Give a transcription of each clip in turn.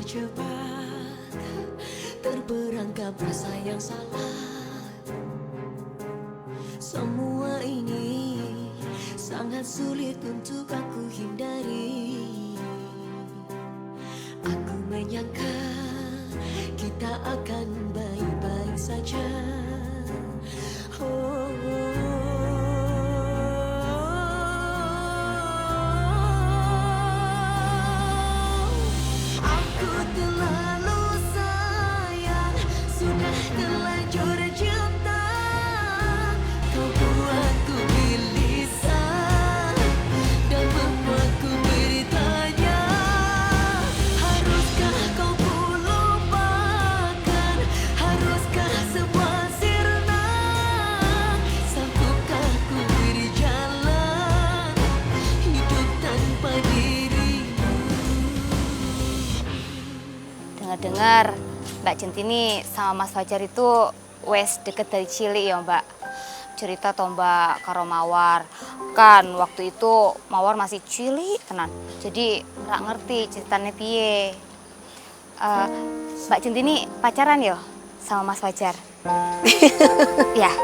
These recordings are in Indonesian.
terjebak, terperangkap rasa yang salah. Semua ini sangat sulit untuk aku hindari. Aku menyangka kita akan baik-baik saja. Oh, aku terlalu sayang, sudah terlanjur cinta. Kau buatku gelisah dan membuatku bertanya, haruskah kau ku lupakan? Haruskah semua sirna? Sanggupkah ku berjalan hidup tanpa dirimu? Dengar-dengar Mbak Centini sama Mas Fajar itu wes deket dari cilik ya Mbak. Cerita toh Mbak karo Mawar. Kan waktu itu Mawar masih cilik tenan. Jadi nggak ngerti ceritanya piye. Mbak Centini pacaran yo sama Mas Fajar. Ya.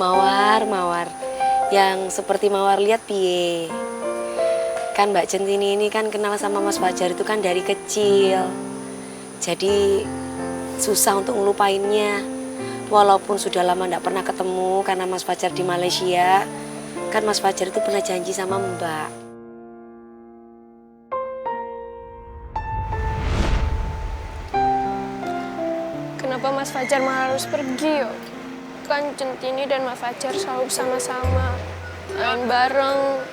Mawar. Yang seperti Mawar lihat piye. Kan Mbak Centini ini kan kenal sama Mas Fajar itu kan dari kecil. Jadi susah untuk ngelupainnya. Walaupun sudah lama tidak pernah ketemu karena Mas Fajar di Malaysia. Kan Mas Fajar itu pernah janji sama Mbak. Kenapa Mas Fajar malah harus pergi yo? Kan Centini dan Mas Fajar selalu bersama-sama, main bareng,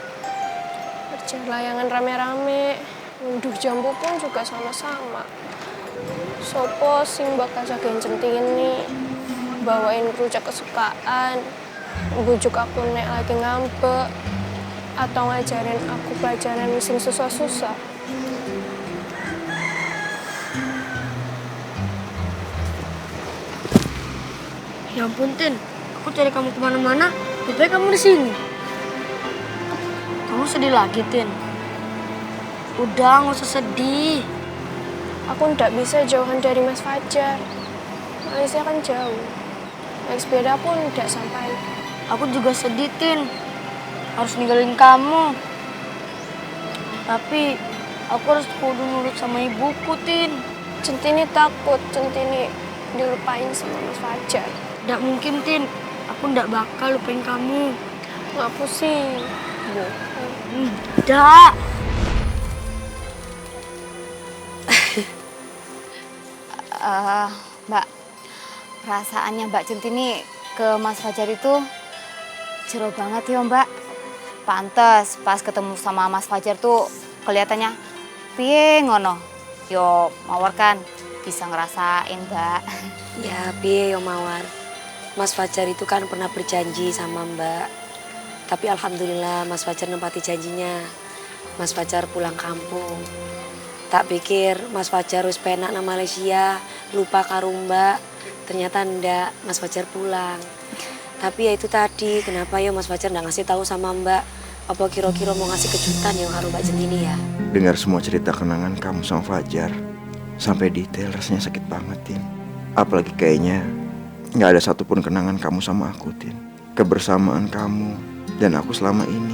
berjalan layangan rame-rame, ngunduh jambu pun juga sama-sama. Sopo sing bakal jagain Centini, bawain rujak kesukaan, bujuk aku nek lagi ngambek, atau ngajarin aku pelajaran sing susah-susah. Ya ampun, Tin. Aku cari kamu kemana-mana, lebih baik kamu di sini. Kamu sedih lagi, Tin? Udah, nggak usah sedih. Aku ndak bisa jauhan dari Mas Fajar. Malaysia kan jauh. Naik sepeda pun ndak sampai. Aku juga sedih, Tin. Harus ninggalin kamu. Tapi aku harus kudu nurut sama ibuku, Tin. Centini takut, Centini dilupain sama Mas Fajar. Nggak mungkin, Tin. Aku nggak bakal lupain kamu. Ngapa sih? Nggak. Mbak, perasaannya Mbak Centini ke Mas Fajar itu jero banget ya Mbak. Pantes pas ketemu sama Mas Fajar tuh kelihatannya piye ngono. Yo Mawar kan bisa ngerasain Mbak. Ya piye yo Mawar. Mas Fajar itu kan pernah berjanji sama Mbak. Tapi alhamdulillah Mas Fajar nempati janjinya. Mas Fajar pulang kampung. Tak pikir Mas Fajar harus penak nang Malaysia, lupa karo Mbak. Ternyata ndak, Mas Fajar pulang. Tapi ya itu tadi, kenapa ya Mas Fajar ndak ngasih tahu sama Mbak? Apa kira-kira mau ngasih kejutan ya karo Mbak Centini ya? Dengar semua cerita kenangan kamu sama Fajar, sampai detail rasanya sakit banget, Tin. Apalagi kayaknya nggak ada satupun kenangan kamu sama aku, Tin. Kebersamaan kamu dan aku selama ini,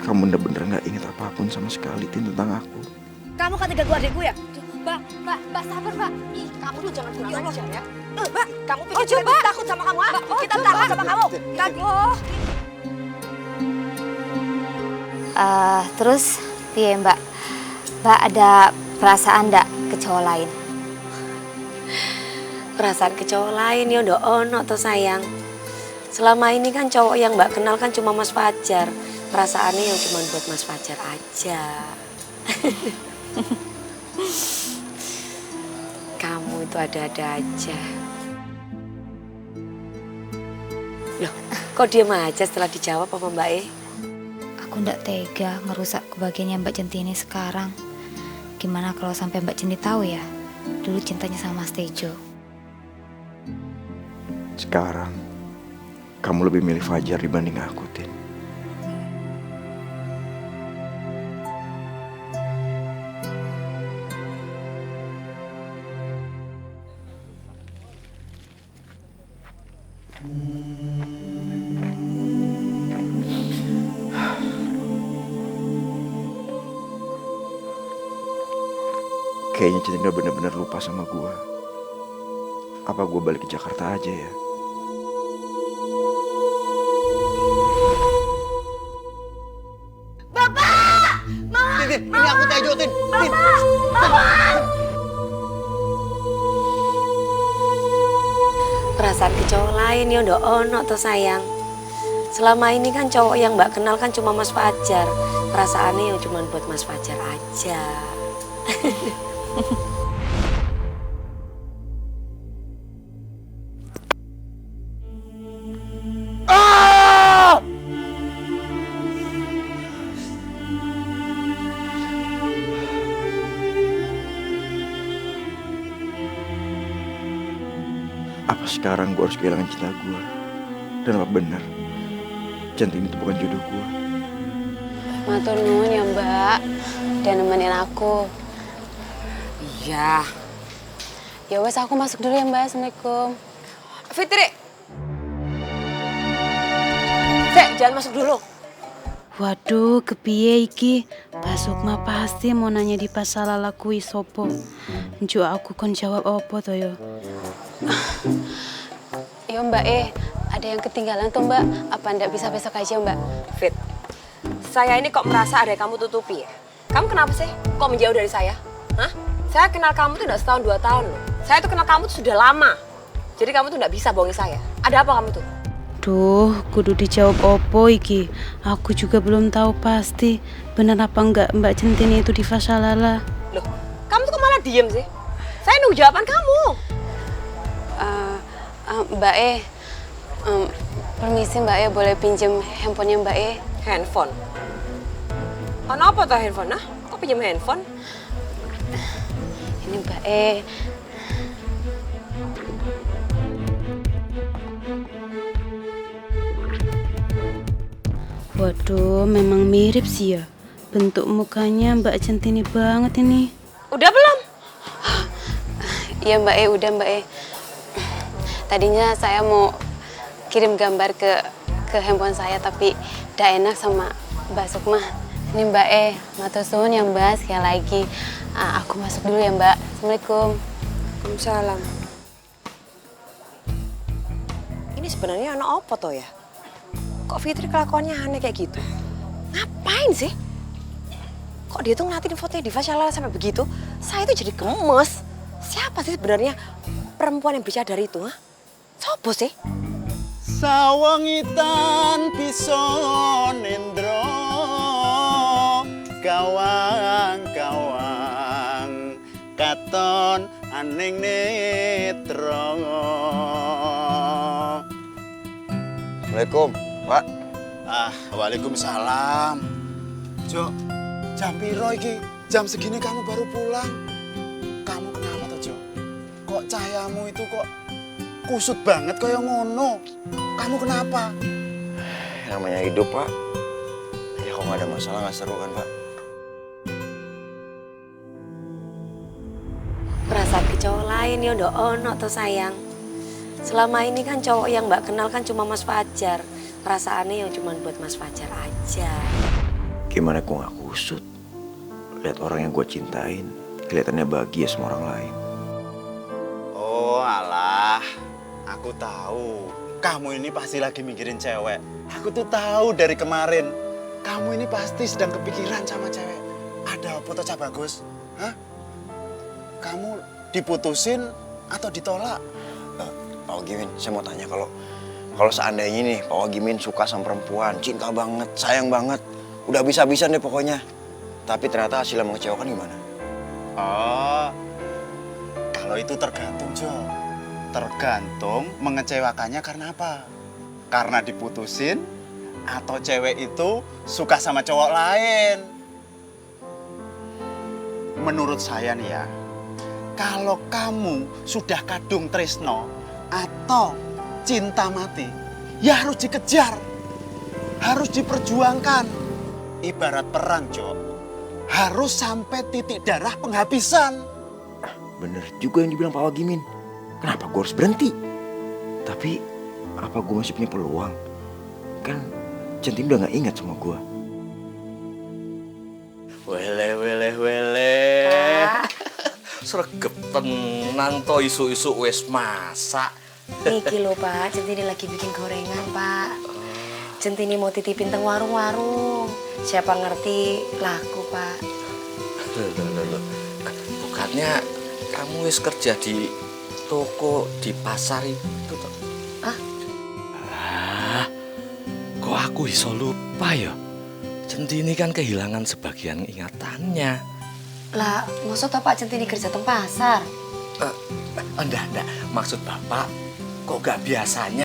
kamu bener-bener nggak ingat apapun sama sekali, Tin, tentang aku. Kamu kan ganggu adikku ya? Mbak sabar Mbak. Ih, kamu tuh jangan kurang ajar ya. Mbak, Kamu pikir kita takut sama kamu, ha? Kita takut sama kamu. Terus piye Mbak? Mbak ada perasaan ndak ke cowok lain? Perasaan ke cowok lain ya udah ono toh sayang. Selama ini kan cowok yang Mbak kenal kan cuma Mas Fajar. Perasaannya yang cuma buat Mas Fajar aja. Kamu itu ada-ada aja. Loh, kok diem aja setelah dijawab apa Mbak E? Aku ndak tega ngerusak kebahagiaannya Mbak Centini sekarang. Gimana kalau sampai Mbak Centini tahu ya? Dulu cintanya sama Mas Tejo. Sekarang, kamu lebih milih Fajar dibanding aku, Tin. Kayaknya Cinta udah bener-bener lupa sama gue. Apa gue balik ke Jakarta aja ya? Tin, ini aku Tejo, Tin. Tin. Perasaan ke cowok lain ya udah ono toh sayang. Selama ini kan cowok yang Mbak kenal kan cuma Mas Fajar. Perasaannya yang cuma buat Mas Fajar aja. Apa sekarang gue harus kehilangan cinta gue? Dan apa benar Centini itu bukan jodoh gue? Matur nuwun ya Mbak, dan nemenin aku. Iya. Ya wes aku masuk dulu ya Mbak, Assalamualaikum. Fitri. Fek, jangan masuk dulu. Waduh, kepiye iki? Pak Sukma pasti mau nanya di pasalala kui sopo. Njuk aku kon jawab opo to yo? Yo Mbak ada yang ketinggalan tuh Mbak. Apa ndak bisa besok aja Mbak? Fit, saya ini kok merasa ada yang kamu tutupi ya? Kamu kenapa sih? Kok menjauh dari saya? Hah? Saya kenal kamu tuh udah setahun 2 tahun loh. Saya tuh kenal kamu tuh sudah lama. Jadi kamu tuh nggak bisa bohongin saya. Ada apa kamu tuh? Duh, kudu dijawab opo iki. Aku juga belum tahu pasti bener apa enggak Mbak Centini itu di Fasalala. Loh, kamu tuh kok malah diem sih? Saya nunggu jawaban kamu. Mbak permisi Mbak boleh pinjem handphonenya Mbak Handphone? Apa tuh handphone? Nah, kok pinjam handphone? Ini Mbak Waduh, memang mirip sih ya. Bentuk mukanya Mbak Centini banget ini. Udah belum? Iya Mbak udah Mbak Tadinya saya mau kirim gambar ke handphone saya tapi udah enak sama Mbak Sukma. Ini Mbak matur suwun ya Mbak sekali lagi. Aku masuk dulu ya Mbak. Assalamualaikum. Waalaikumsalam. Ini sebenarnya anak apa toh ya? Kok Fitri kelakuannya aneh kayak gitu? Ngapain sih? Kok dia tuh ngeliatin fotonya Diva Shalala sampai begitu? Saya tuh jadi gemes. Siapa sih sebenarnya perempuan yang bercadar itu? Ha? Sopo sih? Sawangitan pison endro kawang-kawang katon aning netro. Assalamualaikum, Pak. Waalaikumsalam. Jo, jam piro iki? Jam segini kamu baru pulang. Kamu kenapa toh, Jo? Kok cahayamu itu kok kusut banget kayak ngono? Kamu kenapa? Namanya hidup, Pak. Ya kalau nggak ada masalah nggak seru kan, Pak? Perasaan ke cowok lain ya udah ono toh sayang. Selama ini kan cowok yang Mbak kenal kan cuma Mas Fajar. Perasaannya yang cuma buat Mas Fajar aja. Gimana gue nggak kusut? Lihat orang yang gue cintain, kelihatannya bahagia sama orang lain. Oh alah, aku tahu. Kamu ini pasti lagi mikirin cewek. Aku tuh tahu dari kemarin. Kamu ini pasti sedang kepikiran sama cewek. Ada foto Cak Bagus? Hah? Kamu diputusin atau ditolak? Pak Wagimin, saya mau tanya kalau seandainya nih Pak Wagimin suka sama perempuan, cinta banget, sayang banget, udah bisa-bisa deh pokoknya. Tapi ternyata hasilnya mengecewakan gimana? Oh, kalau itu tergantung, Jo. Tergantung mengecewakannya karena apa? Karena diputusin atau cewek itu suka sama cowok lain. Menurut saya nih ya, kalau kamu sudah kadung tresno atau cinta mati, ya harus dikejar, harus diperjuangkan. Ibarat perang, Jo, harus sampai titik darah penghabisan. Bener juga yang dibilang Pak Wagimin. Kenapa gue harus berhenti? Tapi Apa gue masih punya peluang? Kan Centini udah gak ingat sama gue. Wele. Sregep tenan to isu-isu wis masak. Niki lho Pak, Centini lagi bikin gorengan Pak. Centini mau titipin teng warung-warung. Siapa ngerti laku Pak. Loh. Bukannya kamu wis kerja di toko di pasar itu toh? Kok aku iso lupa ya? Centini kan kehilangan sebagian ingatannya. Lah, maksud Pak Centini kerja teng pasar? Enggak. Maksud Bapak, kok gak biasanya